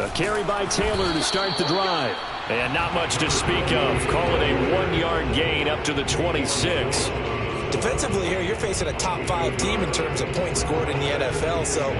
A carry by Taylor to start the drive. And not much to speak of. Call it a 1-yard gain up to the 26. Defensively here, you're facing a top 5 team in terms of points scored in the NFL. So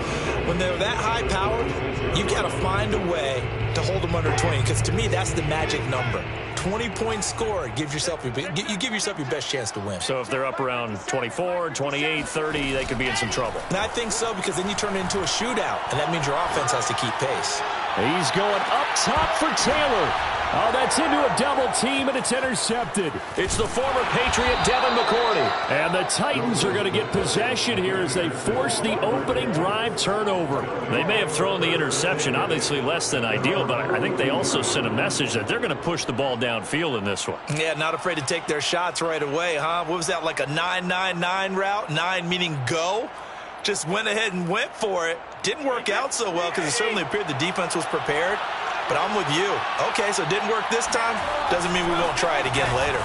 when they're that high-powered, you got to find a way to hold them under 20. Because to me, that's the magic number. 20 points scored gives yourself you give yourself your best chance to win. So if they're up around 24, 28, 30, they could be in some trouble. And I think so, because then you turn it into a shootout, and that means your offense has to keep pace. He's going up top for Taylor. Oh, that's into a double team, and it's intercepted. It's the former Patriot Devin McCourty. And the Titans are going to get possession here as they force the opening drive turnover. They may have thrown the interception, obviously less than ideal, but I think they also sent a message that they're going to push the ball downfield in this one. Yeah, not afraid to take their shots right away, huh? What was that, like a 9-9-9 route? 9 meaning go? Just went ahead and went for it. Didn't work out so well because it certainly appeared the defense was prepared. But I'm with you. Okay, so it didn't work this time. Doesn't mean we won't try it again later.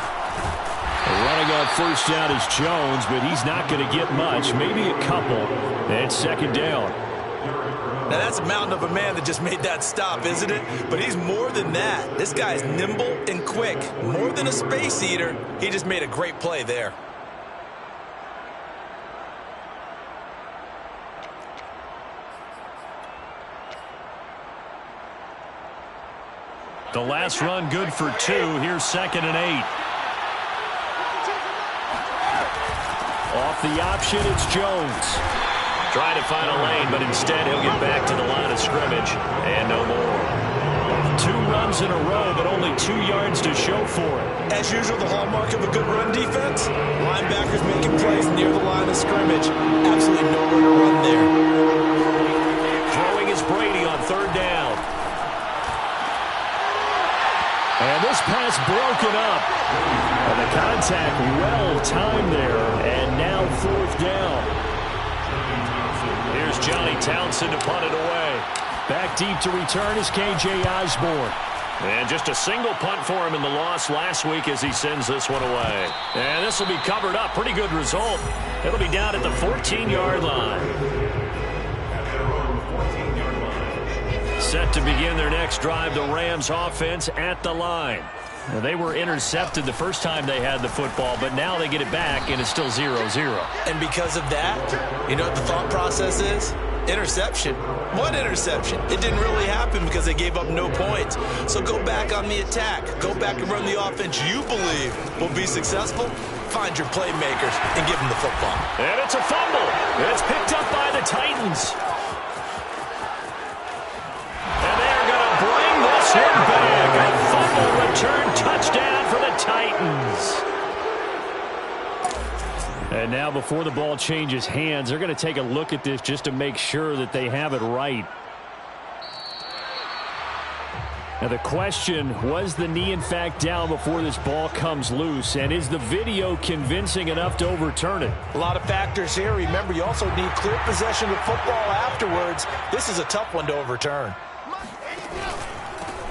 Running on first down is Jones, but he's not going to get much, maybe a couple. And second down. Now that's a mountain of a man that just made that stop, isn't it? But he's more than that. This guy's nimble and quick. More than a space eater. He just made a great play there. The last run good for 2. Here's 2nd and 8. Off the option, it's Jones. Trying to find a lane, but instead he'll get back to the line of scrimmage. And no more. 2 runs in a row, but only 2 yards to show for it. As usual, the hallmark of a good run defense. Linebackers making plays near the line of scrimmage. Absolutely nowhere to run there. Throwing is Brady on 3rd down. And this pass broken up. And the contact well-timed there. And now 4th down. Here's Johnny Townsend to punt it away. Back deep to return is K.J. Osborne. And just a single punt for him in the loss last week as he sends this one away. And this will be covered up. Pretty good result. It'll be down at the 14-yard line. Set to begin their next drive, the Rams offense at the line. Now, they were intercepted the first time they had the football, but now they get it back, and it's still 0-0. And because of that, you know what the thought process is? Interception. What interception? It didn't really happen because they gave up no points. So go back on the attack. Go back and run the offense you believe will be successful. Find your playmakers and give them the football. And it's a fumble. It's picked up by the Titans. Back. A fumble return touchdown for the Titans. And now before the ball changes hands, they're going to take a look at this just to make sure that they have it right. Now the question, was the knee in fact down before this ball comes loose? And is the video convincing enough to overturn it? A lot of factors here. Remember, you also need clear possession of football afterwards. This is a tough one to overturn.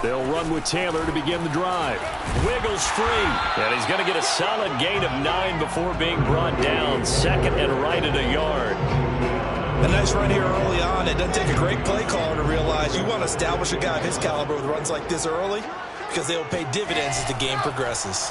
They'll run with Taylor to begin the drive. Wiggles free. And he's going to get a solid gain of 9 before being brought down. 2nd and right at a yard. A nice run here early on. It doesn't take a great play caller to realize you want to establish a guy of his caliber with runs like this early because they will pay dividends as the game progresses.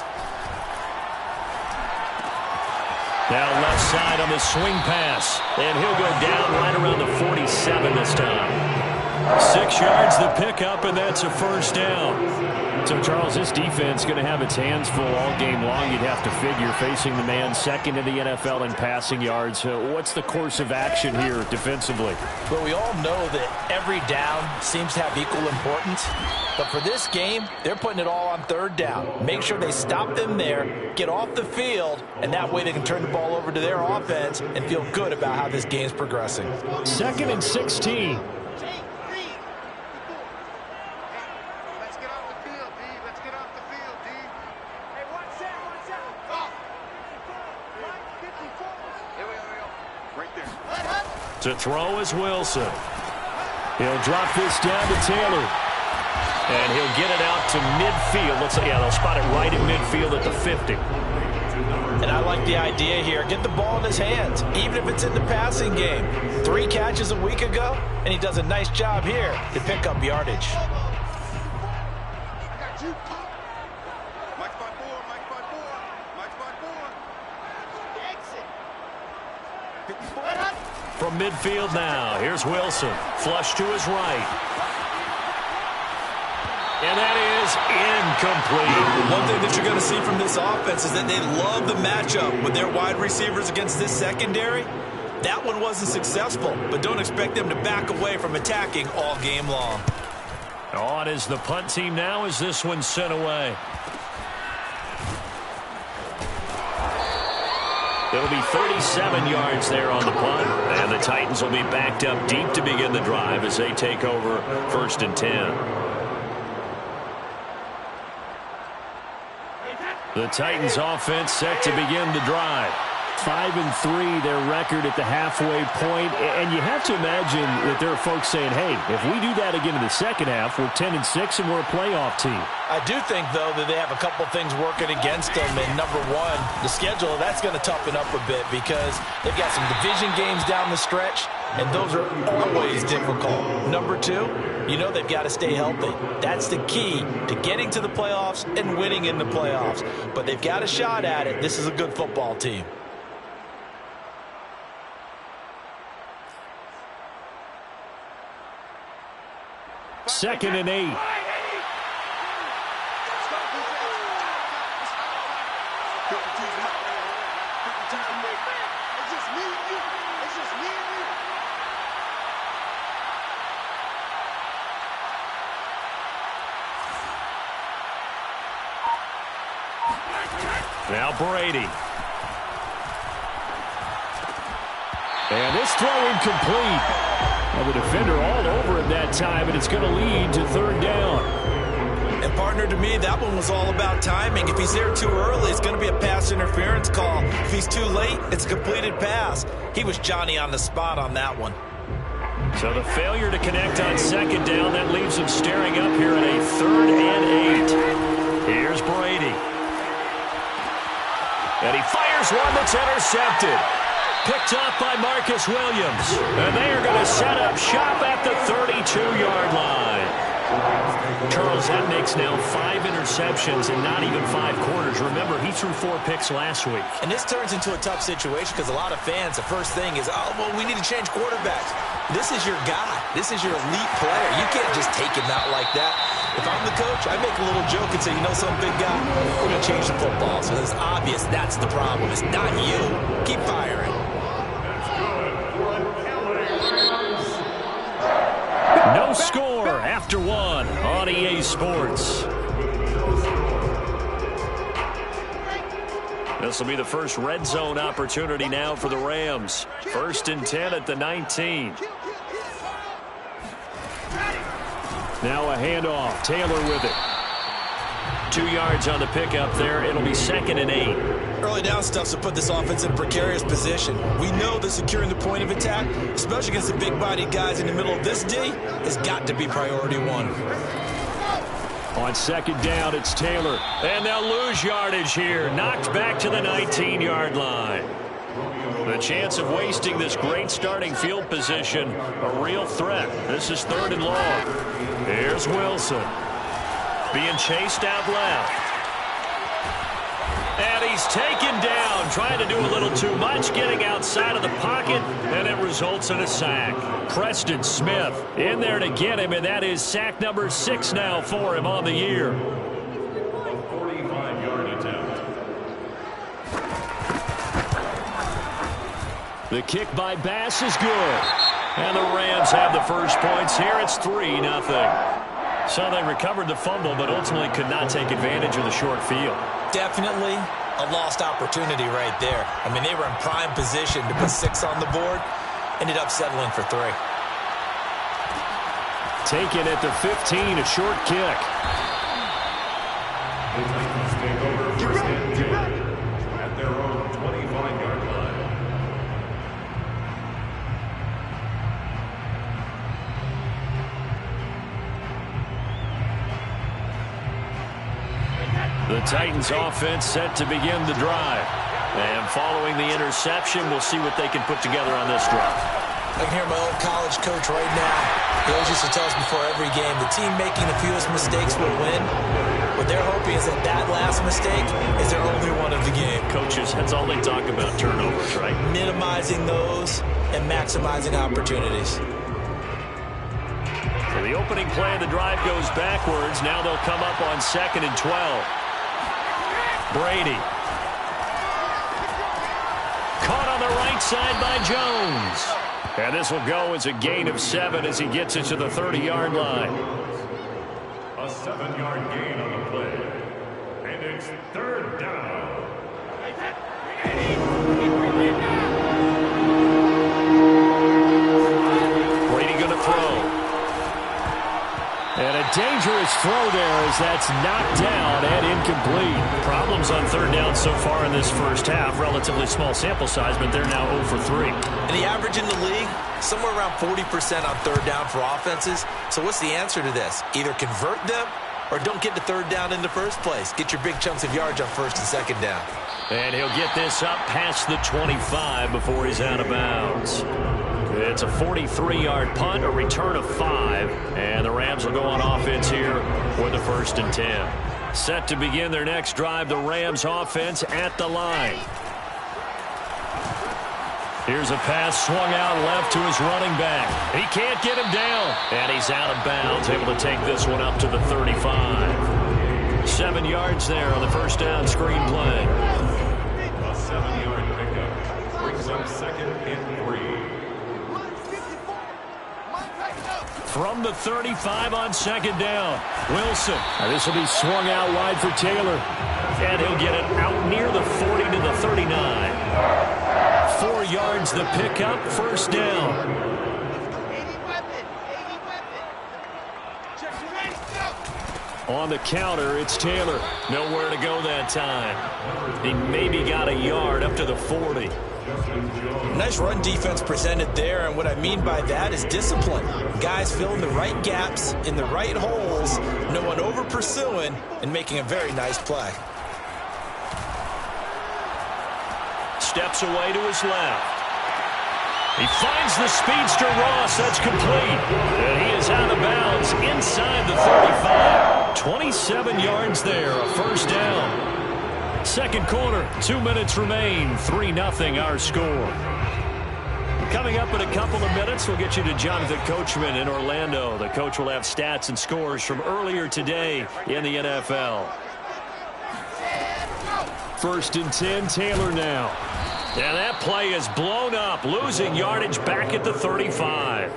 Now left side on the swing pass. And he'll go down right around the 47 this time. 6 yards the pickup, and that's a first down. So, Charles, this defense going to have its hands full all game long, you'd have to figure, facing the man second in the NFL in passing yards. What's the course of action here defensively? Well, we all know that every down seems to have equal importance. But for this game, they're putting it all on 3rd down. Make sure they stop them there, get off the field, and that way they can turn the ball over to their offense and feel good about how this game's progressing. 2nd and 16. To throw is Wilson. He'll drop this down to Taylor. And he'll get it out to midfield. Looks like, yeah, they'll spot it right in midfield at the 50. And I like the idea here. Get the ball in his hands, even if it's in the passing game. 3 catches a week ago, and he does a nice job here to pick up yardage. From midfield now, here's Wilson. Flush to his right. And that is incomplete. One thing that you're going to see from this offense is that they love the matchup with their wide receivers against this secondary. That one wasn't successful, but don't expect them to back away from attacking all game long. On is the punt team now as this one's sent away. It'll be 37 yards there on the punt, and the Titans will be backed up deep to begin the drive as they take over 1st and 10. The Titans offense set to begin the drive. 5-3, their record at the halfway point. And you have to imagine that there are folks saying, hey, if we do that again in the second half, we're 10-6 and we're a playoff team. I do think, though, that they have a couple things working against them. And number one, the schedule, that's going to toughen up a bit because they've got some division games down the stretch, and those are always difficult. Number two, you know they've got to stay healthy. That's the key to getting to the playoffs and winning in the playoffs. But they've got a shot at it. This is a good football team. Second and 8. Now Brady. And this throw incomplete. Well, the defender all over him that time, and it's going to lead to 3rd down. And partner, to me, that one was all about timing. If he's there too early, it's going to be a pass interference call. If he's too late, it's a completed pass. He was Johnny on the spot on that one. So the failure to connect on 2nd down, that leaves him staring up here at a 3rd and 8. Here's Brady. And he fires one that's intercepted. Picked up by Marcus Williams. And they are going to set up shop at the 32-yard line. Charles, that makes now 5 interceptions in not even 5 quarters. Remember, he threw 4 picks last week. And this turns into a tough situation because a lot of fans, the first thing is, oh, well, we need to change quarterbacks. This is your guy. This is your elite player. You can't just take him out like that. If I'm the coach, I make a little joke and say, you know something, big guy? We're going to change the football. So it's obvious that's the problem. It's not you. Keep firing. No score after 1 on EA Sports. This will be the first red zone opportunity now for the Rams. 1st and 10 at the 19. Now a handoff. Taylor with it. 2 yards on the pickup there. It'll be 2nd and 8. Early down stuff to put this offense in a precarious position. We know that securing the point of attack, especially against the big-bodied guys in the middle of this D, has got to be priority 1. On 2nd down, it's Taylor. And they'll lose yardage here. Knocked back to the 19-yard line. The chance of wasting this great starting field position, a real threat. This is 3rd and long. Here's Wilson. Being chased out left. And he's taken down, trying to do a little too much, getting outside of the pocket, and it results in a sack. Preston Smith in there to get him, and that is sack number 6 now for him on the year. 45-yard attempt. The kick by Bass is good. And the Rams have the first points here. It's 3-0. So they recovered the fumble, but ultimately could not take advantage of the short field. Definitely a lost opportunity right there. I mean, they were in prime position to put 6 on the board. Ended up settling for 3. Taken at the 15, a short kick. The Titans take over 1st and 10 at their own 25-yard line. The Titans offense set to begin the drive. And following the interception, we'll see what they can put together on this drive. I can hear my old college coach right now. He always used to tell us before every game, the team making the fewest mistakes will win. What they're hoping is that last mistake is their only one of the game. Coaches, that's all they talk about, turnovers, right? Minimizing those and maximizing opportunities. So the opening play of the drive goes backwards. Now they'll come up on 2nd and 12. Brady. Caught on the right side by Jones. And this will go as a gain of 7 as he gets it to the 30-yard line. A 7-yard gain on the play. And it's 3rd down. Brady going to throw. And a dangerous throw there as that's knocked down and incomplete. Problems on 3rd down so far in this first half. Relatively small sample size, but they're now 0 for 3. And the average in the league, somewhere around 40% on 3rd down for offenses. So what's the answer to this? Either convert them or don't get to 3rd down in the first place. Get your big chunks of yards on 1st and 2nd down. And he'll get this up past the 25 before he's out of bounds. It's a 43-yard punt, a return of 5, and the Rams will go on offense here for the 1st and 10. Set to begin their next drive, the Rams offense at the line. Here's a pass swung out left to his running back. He can't get him down, and he's out of bounds, able to take this one up to the 35. 7 yards there on the 1st down screen play. A 7-yard pickup brings up 2nd and 3. From the 35 on 2nd down, Wilson. This will be swung out wide for Taylor. And he'll get it out near the 40 to the 39. 4 yards the pickup, 1st down. On the counter, it's Taylor. Nowhere to go that time. He maybe got a yard up to the 40. Nice run defense presented there, and what I mean by that is discipline. Guys filling the right gaps in the right holes, no one over pursuing, and making a very nice play. Steps away to his left. He finds the speedster Ross. That's complete. And he is out of bounds inside the 35. 27 yards there, a 1st down. 2nd quarter, 2 minutes remain. 3-0 our score. Coming up in a couple of minutes, we'll get you to Jonathan Coachman in Orlando. The coach will have stats and scores from earlier today in the NFL. 1st and 10, Taylor now. And that play is blown up, losing yardage back at the 35.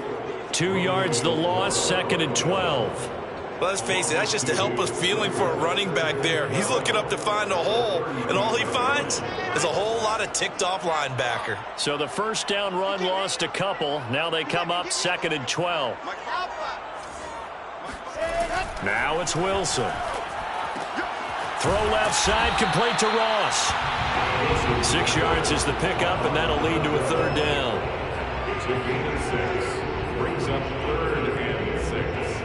2 yards the loss, 2nd and 12. Well, let's face it, that's just a helpless feeling for a running back there. He's looking up to find a hole, and all he finds is a whole lot of ticked-off linebacker. So the 1st down run lost a couple. Now they come up 2nd and 12. Now it's Wilson. Throw left side, complete to Ross. 6 yards is the pickup, and that'll lead to a 3rd down. It's a gain of 6. Brings up 3rd and 6.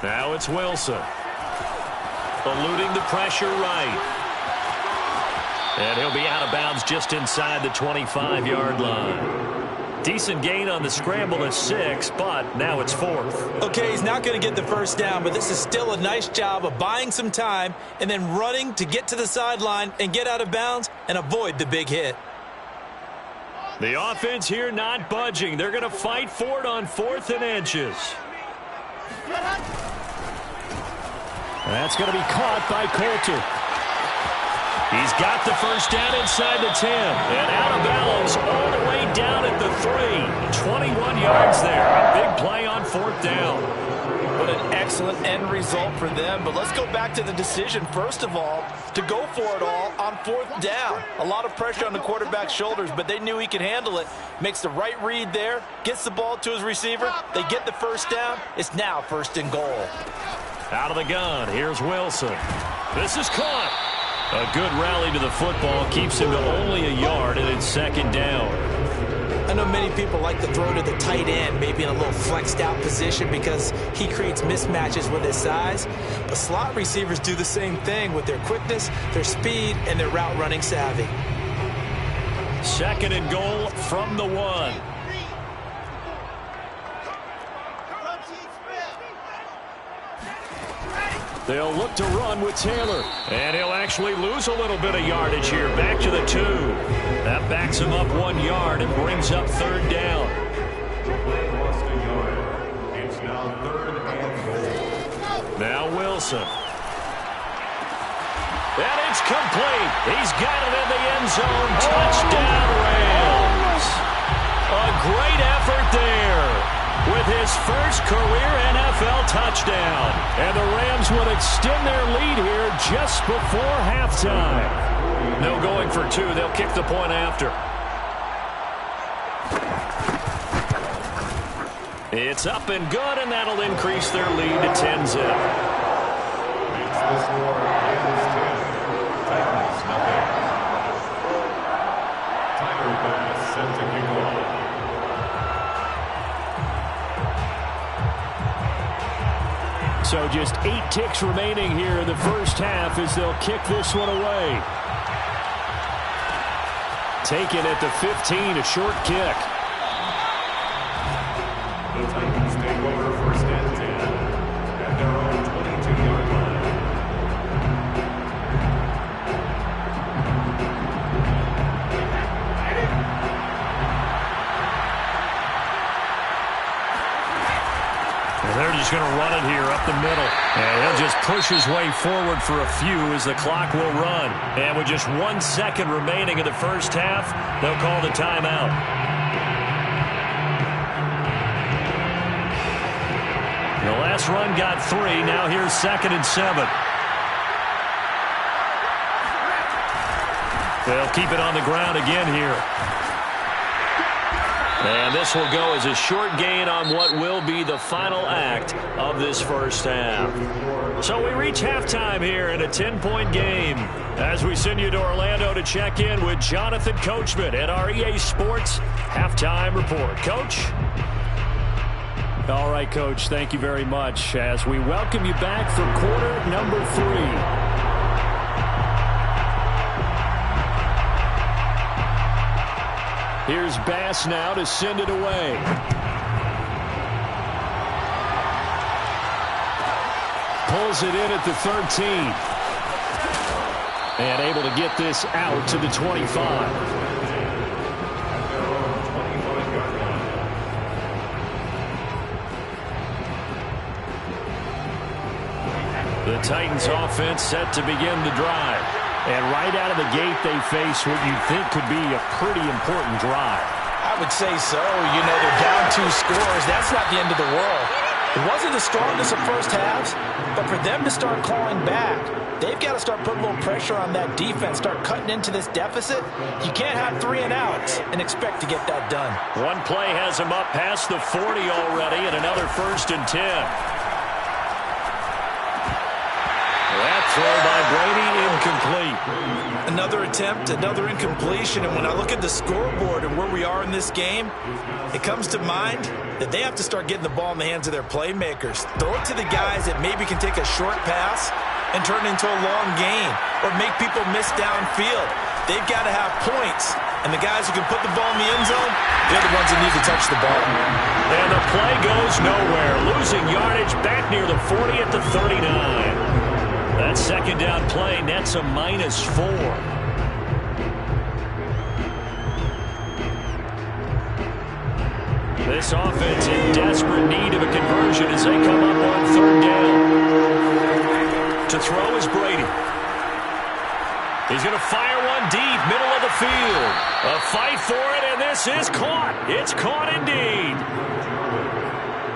Now it's Wilson. Eluding the pressure right. And he'll be out of bounds just inside the 25-yard line. Decent gain on the scramble at 6, but now it's 4th. Okay, he's not going to get the 1st down, but this is still a nice job of buying some time and then running to get to the sideline and get out of bounds and avoid the big hit. The offense here not budging. They're going to fight for it on 4th and inches. That's going to be caught by Coulter. He's got the 1st down inside the 10. And out of bounds all the way down at the 3. 21 yards there. A big play on 4th down. What an excellent end result for them. But let's go back to the decision, first of all, to go for it all on 4th down. A lot of pressure on the quarterback's shoulders, but they knew he could handle it. Makes the right read there, gets the ball to his receiver. They get the 1st down. It's now 1st and goal. Out of the gun, here's Wilson. This is caught. A good rally to the football keeps him to only a yard, and it's 2nd down. A know many people like to throw to the tight end, maybe in a little flexed out position because he creates mismatches with his size. But slot receivers do the same thing with their quickness, their speed, and their route running savvy. 2nd and goal from the 1. They'll look to run with Taylor. And he'll actually lose a little bit of yardage here. Back to the 2. That backs him up 1 yard and brings up 3rd down. Lost a yard. It's now 3rd and goal. Now Wilson. And it's complete. He's got it in the end zone. Touchdown Rams. A great effort there with his first career NFL touchdown. And the Rams will extend their lead here just before halftime. No going for 2. They'll kick the point after. It's up and good, and that'll increase their lead to 10-zip. It's the score. Rams 10. Titans nothing. Tyler Bass set to kick off. So just 8 ticks remaining here in the first half as they'll kick this one away. Taken at the 15, a short kick. The Titans take over 1st and 10 at their own 22-yard line. They're just going to run it here up the middle. And he'll just push his way forward for a few as the clock will run. And with just 1 second remaining in the first half, they'll call the timeout. The last run got 3. Now here's 2nd and 7. They'll keep it on the ground again here. And this will go as a short gain on what will be the final act of this first half. So we reach halftime here in a 10-point game as we send you to Orlando to check in with Jonathan Coachman at our EA Sports Halftime Report. Coach? All right, Coach, thank you very much as we welcome you back for quarter number 3. Here's Bass now to send it away. Pulls it in at the 13. And able to get this out to the 25. The Titans offense set to begin the drive. And right out of the gate, they face what you think could be a pretty important drive. I would say so. You know, they're down 2 scores. That's not the end of the world. It wasn't the strongest of first halves, but for them to start clawing back, they've got to start putting a little pressure on that defense, start cutting into this deficit. You can't have 3 and outs and expect to get that done. One play has them up past the 40 already, and another 1st and 10. That throw by Brady incomplete. Another attempt, another incompletion, and when I look at the scoreboard and where we are in this game, it comes to mind that they have to start getting the ball in the hands of their playmakers. Throw it to the guys that maybe can take a short pass and turn it into a long gain or make people miss downfield. They've got to have points, and the guys who can put the ball in the end zone, they're the ones that need to touch the ball. And the play goes nowhere, losing yardage back near the 40 at the 39. That 2nd down play nets a -4. This offense in desperate need of a conversion as they come up on 3rd down. To throw is Brady. He's going to fire one deep, middle of the field. A fight for it, and this is caught. It's caught indeed.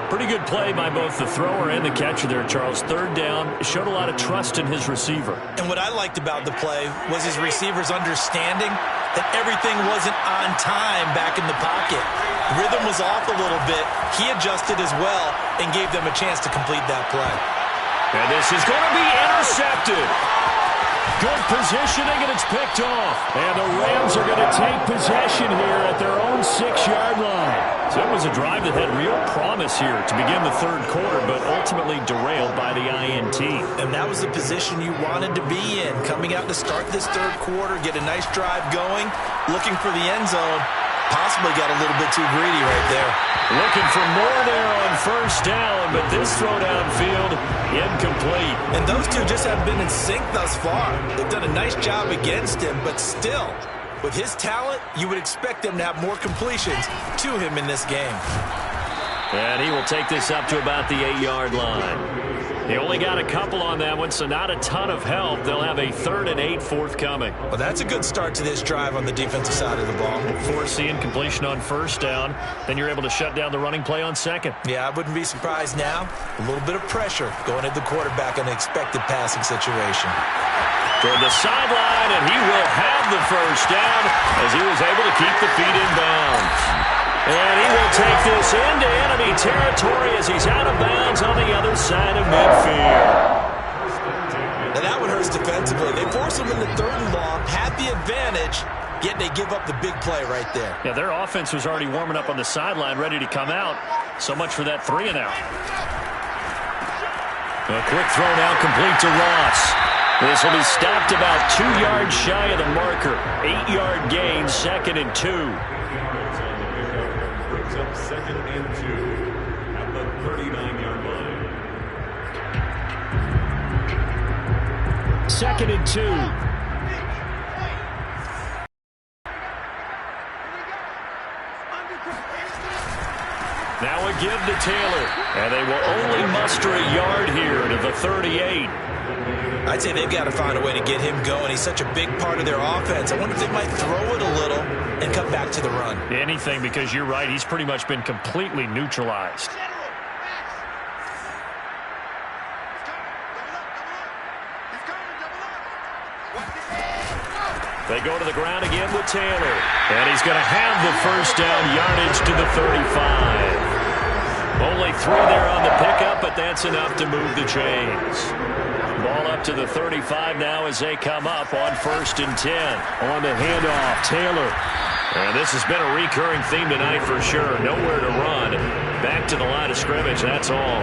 Pretty good play by both the thrower and the catcher there, Charles. 3rd down, showed a lot of trust in his receiver. And what I liked about the play was his receivers understanding that everything wasn't on time back in the pocket. Rhythm was off a little bit. He adjusted as well and gave them a chance to complete that play. And this is going to be intercepted. Good positioning, and it's picked off. And the Rams are going to take possession here at their own 6-yard line. So it was a drive that had real promise here to begin the third quarter, but ultimately derailed by the INT. And that was the position you wanted to be in. Coming out to start this third quarter, get a nice drive going, looking for the end zone. Possibly got a little bit too greedy right there. Looking for more there on first down, but this throw downfield, incomplete. And those two just haven't been in sync thus far. They've done a nice job against him, but still, with his talent, you would expect them to have more completions to him in this game. And he will take this up to about the 8-yard line. He only got a couple on that one, so not a ton of help. They'll have a 3rd and 8 forthcoming. Well, that's a good start to this drive on the defensive side of the ball. Forcing completion on first down. Then you're able to shut down the running play on second. Yeah, I wouldn't be surprised now. A little bit of pressure going at the quarterback in an expected passing situation. Toward the sideline, and he will have the first down as he was able to keep the feet in bounds. And he will take this into enemy territory as he's out of bounds on the other side of midfield. Now that one hurts defensively. They force him into 3rd and long, had the advantage, yet they give up the big play right there. Yeah, their offense was already warming up on the sideline, ready to come out. So much for that 3 and out. A quick throw now complete to Ross. This will be stopped about 2 yards shy of the marker. 8-yard gain, 2nd and 2. Brings up 2nd and 2 at the 39-yard line. 2nd and 2. Now a give to Taylor. And they will only muster a yard here to the 38. I'd say they've got to find a way to get him going. He's such a big part of their offense. I wonder if they might throw it a little and come back to the run. Anything, because you're right. He's pretty much been completely neutralized. They go to the ground again with Taylor. And he's going to have the first down, yardage to the 35. Only 3 there on the pickup, but that's enough to move the chains. Ball up to the 35 now as they come up on 1st and 10. On the handoff, Taylor. And this has been a recurring theme tonight for sure. Nowhere to run. Back to the line of scrimmage, that's all.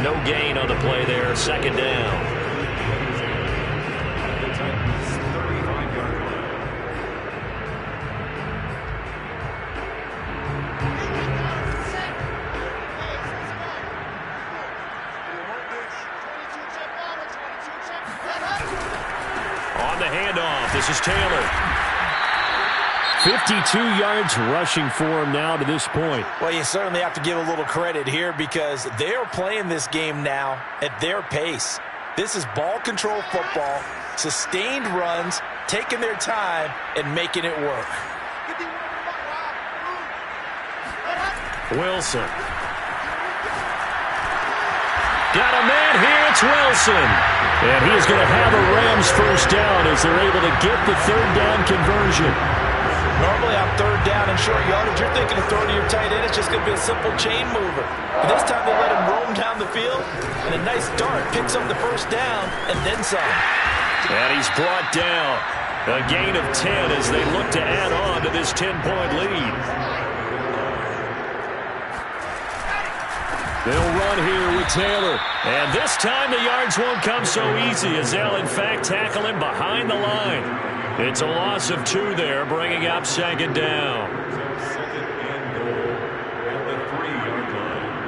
No gain on the play there, 2nd down. This is Taylor. 52 yards rushing for him now to this point. Well, you certainly have to give a little credit here because they're playing this game now at their pace. This is ball control football, sustained runs, taking their time, and making it work. Wilson. Got a man here, it's Wilson. And he is going to have a Rams first down as they're able to get the 3rd down conversion. Normally on 3rd down and short yardage, you're thinking of throwing to your tight end. It's just going to be a simple chain mover. But this time they let him roam down the field, and a nice dart picks up the first down and then some. And he's brought down. A gain of 10 as they look to add on to this 10-point lead. They'll run here with Taylor. And this time the yards won't come so easy as they'll, in fact, tackle him behind the line. It's a loss of 2 there, bringing up 2nd down. 2nd and goal at the 3-yard line.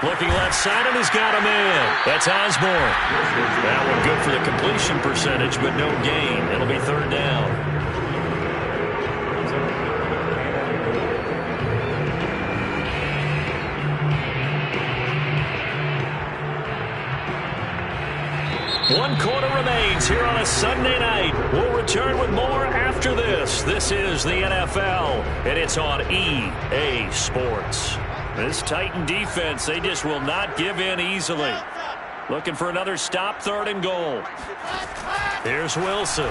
Looking left side, and he's got a man. That's Osborne. That one good for the completion percentage, but no gain. It'll be 3rd down. One quarter remains here on a Sunday night. We'll return with more after this. This is the NFL, and it's on EA Sports. This Titan defense, they just will not give in easily. Looking for another stop, 3rd and goal. Here's Wilson.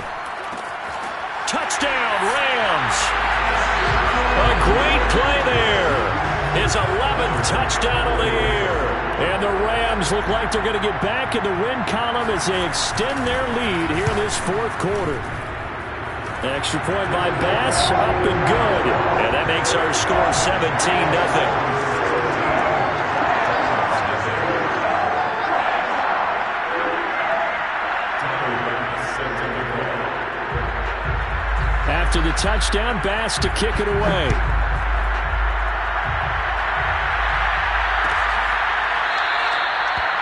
Touchdown, Rams. A great play there. His 11th touchdown of the year. And the Rams look like they're going to get back in the win column as they extend their lead here in this fourth quarter. Extra point by Bass, up and good. And that makes our score 17-0. After the touchdown, Bass to kick it away.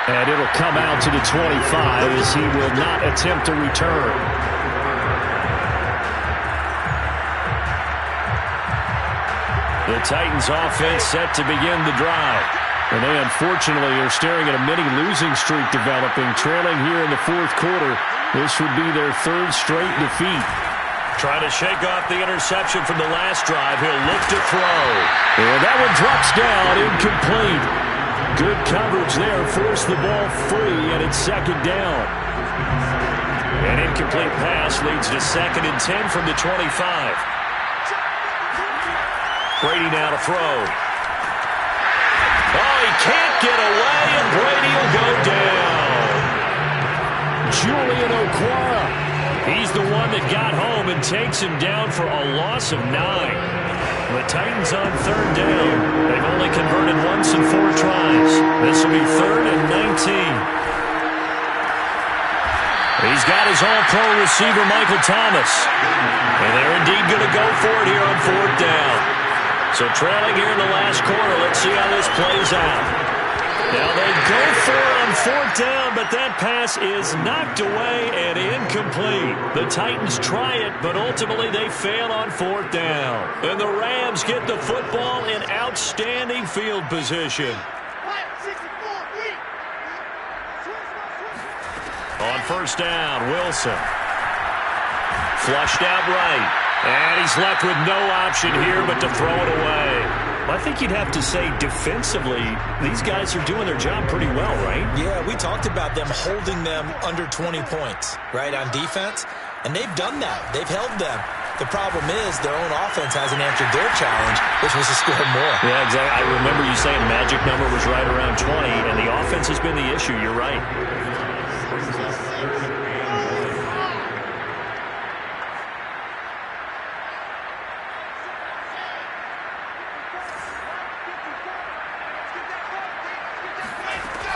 And it'll come out to the 25 as he will not attempt to return. The Titans offense set to begin the drive. And they unfortunately are staring at a mini losing streak developing, trailing here in the fourth quarter. This would be their third straight defeat. Trying to shake off the interception from the last drive. He'll look to throw. And that one drops down, incomplete. Good coverage there, forced the ball free, and it's second down. An incomplete pass leads to 2nd and 10 from the 25. Brady now to throw. Oh, he can't get away, and Brady will go down. Julian Okwara. He's the one that got home and takes him down for a loss of 9. The Titans on 3rd down. They've only converted once in 4 tries. This will be 3rd and 19. He's got his all-pro receiver, Michael Thomas. And they're indeed going to go for it here on 4th down. So trailing here in the last quarter, let's see how this plays out. Now they go for it on 4th down, but that pass is knocked away and incomplete. The Titans try it, but ultimately they fail on 4th down. And the Rams get the football in outstanding field position. On 1st down, Wilson. Flushed out right. And he's left with no option here but to throw it away. I think you'd have to say defensively, these guys are doing their job pretty well, right? Yeah, we talked about them holding them under 20 points, right, on defense. And they've done that. They've held them. The problem is their own offense hasn't answered their challenge, which was to score more. Yeah, exactly. I remember you saying magic number was right around 20, and the offense has been the issue. You're right.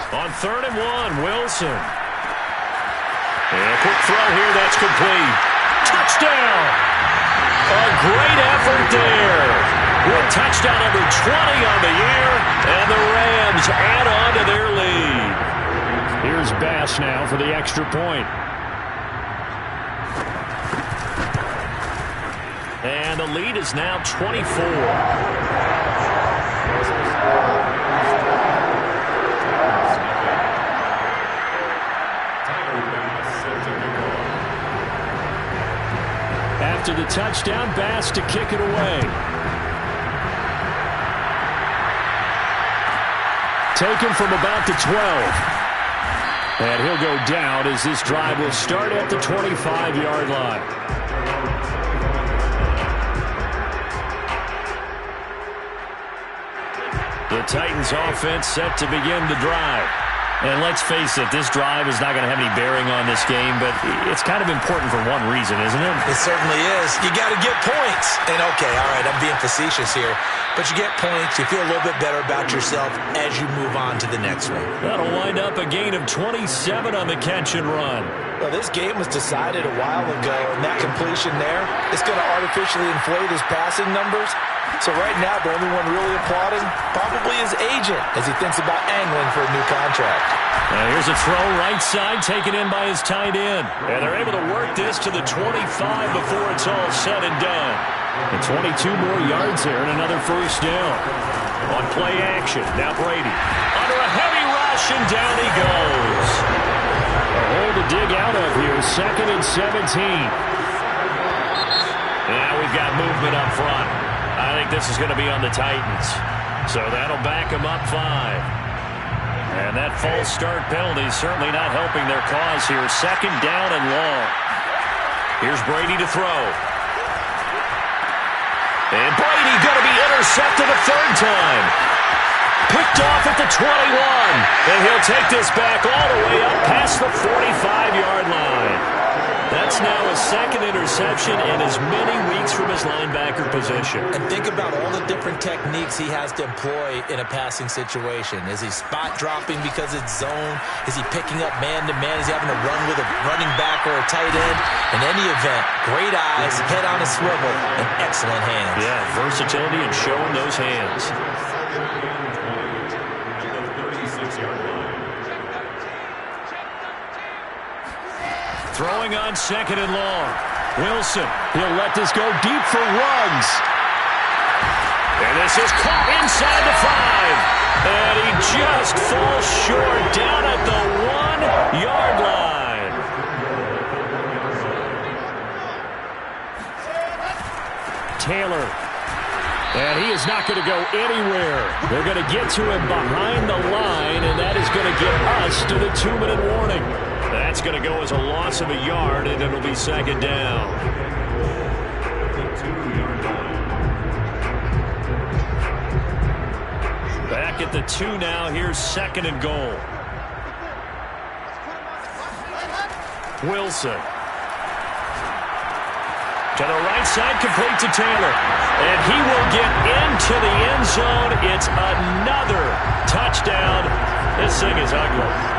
On 3rd and 1, Wilson. And a quick throw here, that's complete. Touchdown! A great effort there. With touchdown number 20 on the year, and the Rams add on to their lead. Here's Bass now for the extra point. And the lead is now 24. After the touchdown, Bass to kick it away. Taken from about the 12. And he'll go down as this drive will start at the 25-yard line. The Titans offense set to begin the drive. And let's face it, this drive is not going to have any bearing on this game, but it's kind of important for one reason, isn't it? It certainly is. You got to get points. And okay, all right, I'm being facetious here, but you get points, you feel a little bit better about yourself as you move on to the next one. That'll wind up a gain of 27 on the catch and run. Well, this game was decided a while ago, and that completion there is going to artificially inflate his passing numbers. So right now, the only one really applauding probably his agent as he thinks about angling for a new contract. Now here's a throw right side taken in by his tight end. And they're able to work this to the 25 before it's all said and done. And 22 more yards there and another first down. On play action, now Brady. Under a heavy rush, and down he goes. A hole to dig out of here, 2nd and 17. Now we've got movement up front. I think this is going to be on the Titans. So that'll back them up 5. And that false start penalty is certainly not helping their cause here. 2nd down and long. Here's Brady to throw. And Brady going to be intercepted a third time. Picked off at the 21. And he'll take this back all the way up past the 45-yard line. That's now his second interception in as many weeks from his linebacker position. And think about all the different techniques he has to employ in a passing situation. Is he spot dropping because it's zone? Is he picking up man-to-man? Is he having to run with a running back or a tight end? In any event, great eyes, head on a swivel, and excellent hands. Yeah, versatility and showing those hands. Throwing on second and long. Wilson, he'll let this go deep for Ruggs. And this is caught inside the 5. And he just falls short down at the 1-yard line. Taylor. And he is not going to go anywhere. They're going to get to him behind the line, and that is going to get us to the 2-minute warning. That's going to go as a loss of a yard, and it'll be second down. Back at the 2 now. Here's second and goal. Wilson. To the right side, complete to Taylor. And he will get into the end zone. It's another touchdown. This thing is ugly.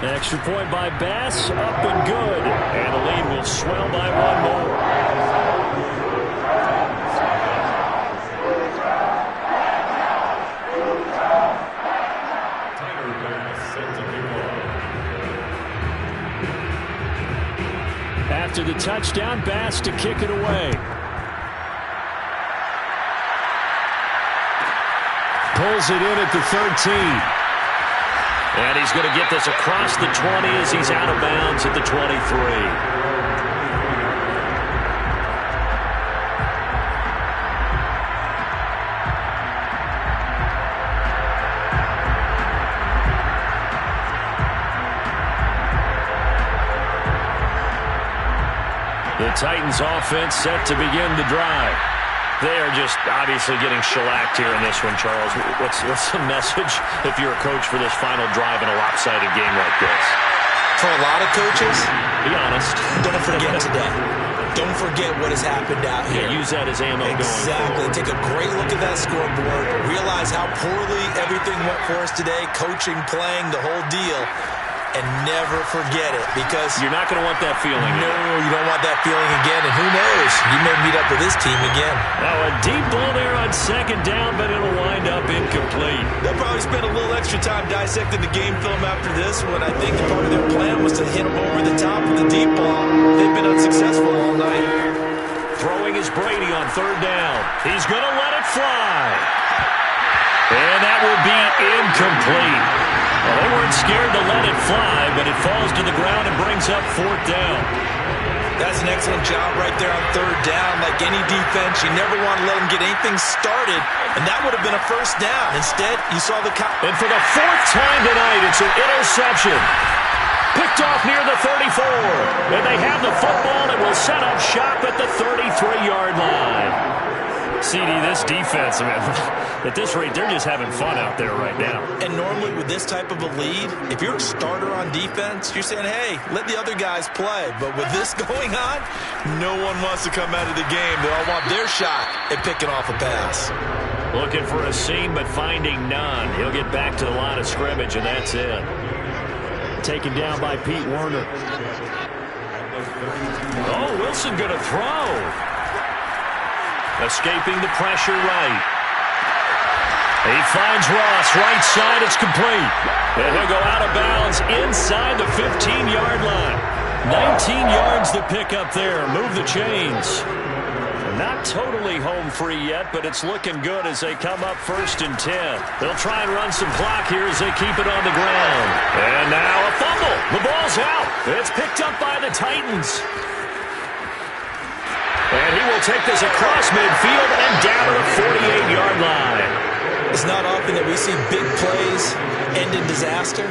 Extra point by Bass, up and good. And the lead will swell by one more. After the touchdown, Bass to kick it away. Pulls it in at the 13. And he's going to get this across the 20 as he's out of bounds at the 23. The Titans offense set to begin the drive. They are just obviously getting shellacked here in this one, Charles. What's the message if you're a coach for this final drive in a lopsided game like this? For a lot of coaches, be honest. Don't forget today. Don't forget what has happened out here. Yeah, use that as ammo going Exactly. Take a great look at that scoreboard. Realize how poorly everything went for us today. Coaching, playing, the whole deal. And never forget it, because you're not going to want that feeling. No, you don't want that feeling again. And who knows? You may meet up with this team again. Now a deep ball there on second down, but it'll wind up incomplete. They'll probably spend a little extra time dissecting the game film after this one. I think part of their plan was to hit them over the top with the deep ball. They've been unsuccessful all night. Throwing is Brady on third down. He's going to let it fly. And that will be incomplete. Well, they weren't scared to let it fly, but it falls to the ground and brings up fourth down. That's an excellent job right there on third down. Like any defense, you never want to let them get anything started, and that would have been a first down. Instead, you saw the... And for the fourth time tonight, it's an interception. Picked off near the 34. And they have the football and will set up shop at the 33-yard line. CD, this defense, man, at this rate, they're just having fun out there right now. And normally with this type of a lead, if you're a starter on defense, you're saying, hey, let the other guys play. But with this going on, no one wants to come out of the game. They all want their shot at picking off a pass. Looking for a seam, but finding none. He'll get back to the line of scrimmage, and that's it. Taken down by Pete Werner. Oh, Wilson going to throw. Escaping the pressure right. He finds Ross, right side, it's complete. And he'll go out of bounds inside the 15-yard line. 19 yards to pick up there. Move the chains. Not totally home free yet, but it's looking good as they come up 1st and 10. They'll try and run some clock here as they keep it on the ground. And now a fumble. The ball's out. It's picked up by the Titans. And he will take this across midfield and down to the 48-yard line. It's not often that we see big plays end in disaster,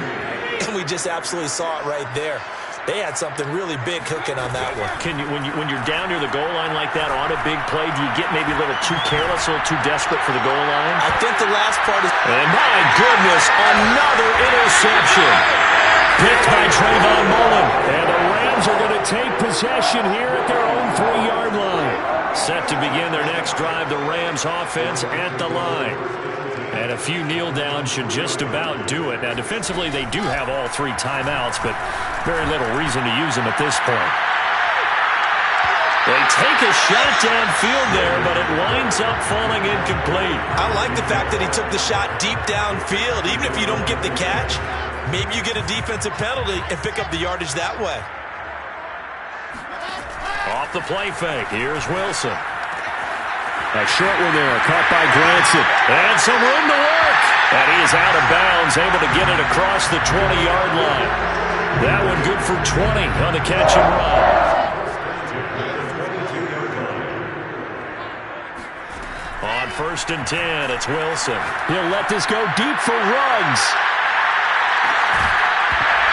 and we just absolutely saw it right there. They had something really big cooking on that one. Can you, when you're down near the goal line like that on a big play, do you get maybe a little too careless, a little too desperate for the goal line? I think the last part is... And my goodness, another interception. Picked by Trayvon Mullen. And the Rams are going to take possession here at their own 3-yard line. Set to begin their next drive, the Rams offense at the line. And a few kneel downs should just about do it. Now, defensively, they do have all 3 timeouts, but very little reason to use them at this point. They take a shot downfield there, but it winds up falling incomplete. I like the fact that he took the shot deep downfield. Even if you don't get the catch, maybe you get a defensive penalty and pick up the yardage that way. Off the play fake, here's Wilson. A short one there, caught by Granson. And some room to work. And he is out of bounds, able to get it across the 20-yard line. That one good for 20 on the catch and run. On 1st and 10, it's Wilson. He'll let this go deep for Ruggs.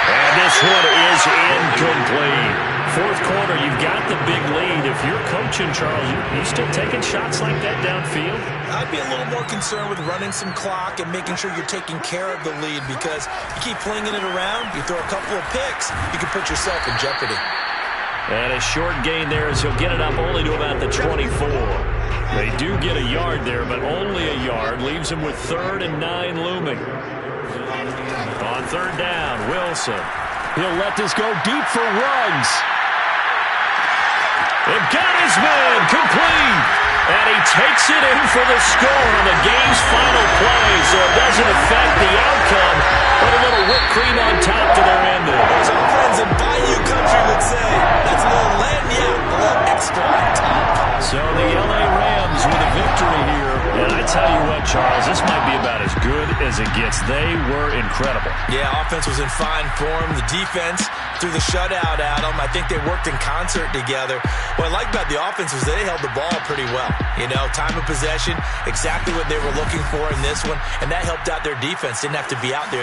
And this one is incomplete. 4th quarter, you've got the big lead. If you're coaching, Charles, you still taking shots like that downfield? I'd be a little more concerned with running some clock and making sure you're taking care of the lead, because you keep flinging it around, you throw a couple of picks, you can put yourself in jeopardy. And a short gain there as he'll get it up only to about the 24. They do get a yard there, but only a yard. Leaves him with 3rd and 9 looming. On 3rd down, Wilson. He'll let this go deep for Ruggs. They've got his man complete. And he takes it in for the score on the game's final play, so it doesn't affect the outcome, but a little whipped cream on top to their ending. As our friends in Bayou Country would say, that's a little lagniappe, a little extra on top. So the L.A. Rams with a victory here. And I tell you what, Charles, this might be about as good as it gets. They were incredible. Yeah, offense was in fine form. The defense threw the shutout at them. I think they worked in concert together. What I like about the offense was they held the ball pretty well. You know, time of possession, exactly what they were looking for in this one, and that helped out their defense. Didn't have to be out there